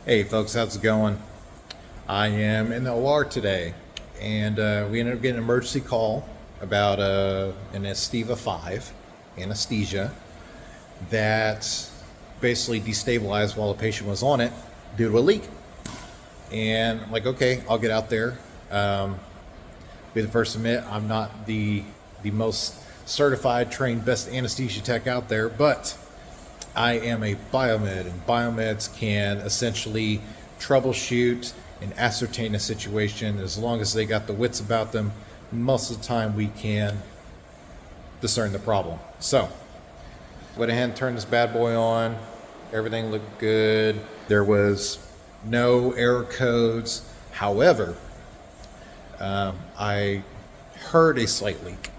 Hey folks, how's it going? I am in the OR today, and we ended up getting an emergency call about an Aestiva 5 anesthesia that basically destabilized while the patient was on it due to a leak. And I'm like, okay, I'll get out there. Be the first to admit, I'm not the most certified, trained, best anesthesia tech out there, but I am a biomed, and biomeds can essentially troubleshoot and ascertain a situation as long as they got the wits about them. Most of the time, we can discern the problem. So, went ahead and turned this bad boy on. Everything looked good. There was no error codes. However, I heard a slight leak.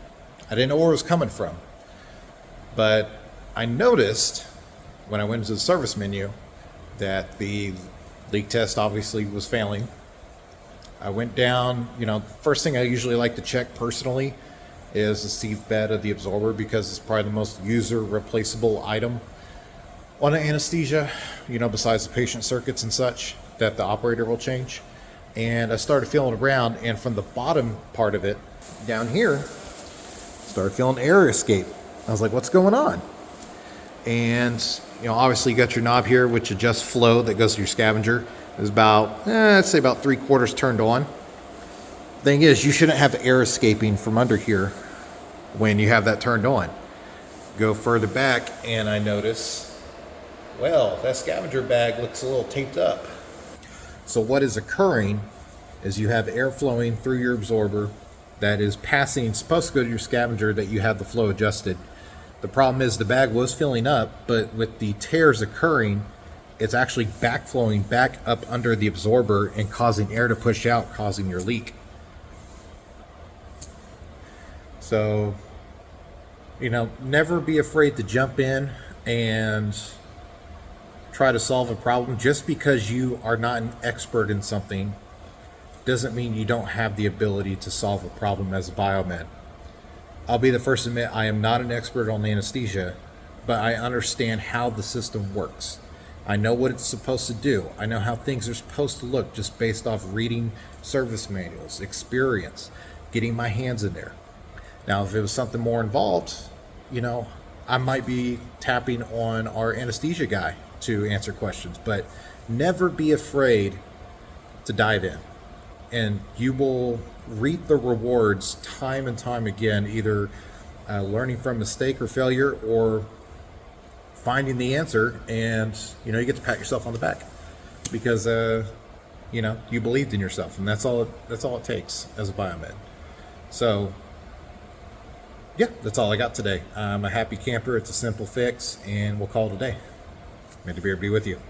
I didn't know where it was coming from, but I noticed when I went into the service menu that the leak test obviously was failing. I went down, first thing I usually like to check personally is the sieve bed of the absorber, because it's probably the most user replaceable item on an anesthesia, besides the patient circuits and such that the operator will change. And I started feeling around, and from the bottom part of it down here, started feeling air escape. I was like, what's going on? And obviously you got your knob here which adjusts flow that goes to your scavenger. It's about I'd say about 3/4 turned on. Thing is, you shouldn't have air escaping from under here when you have that turned on. Go further back and I notice, well, that scavenger bag looks a little taped up. So what is occurring is you have air flowing through your absorber that is passing, supposed to go to your scavenger, that you have the flow adjusted. The problem is the bag was filling up, but with the tears occurring, it's actually backflowing back up under the absorber and causing air to push out, causing your leak. So, never be afraid to jump in and try to solve a problem. Just because you are not an expert in something doesn't mean you don't have the ability to solve a problem as a biomed. I'll be the first to admit I am not an expert on anesthesia, but I understand how the system works. I know what it's supposed to do. I know how things are supposed to look just based off reading service manuals, experience, getting my hands in there. Now, if it was something more involved, I might be tapping on our anesthesia guy to answer questions, but never be afraid to dive in. And you will reap the rewards time and time again, either learning from mistake or failure, or finding the answer, and you get to pat yourself on the back because you believed in yourself, and that's all it takes as a biomed. So yeah, that's all I got today. I'm a happy camper. It's a simple fix, and we'll call it a day. May the beer be with you.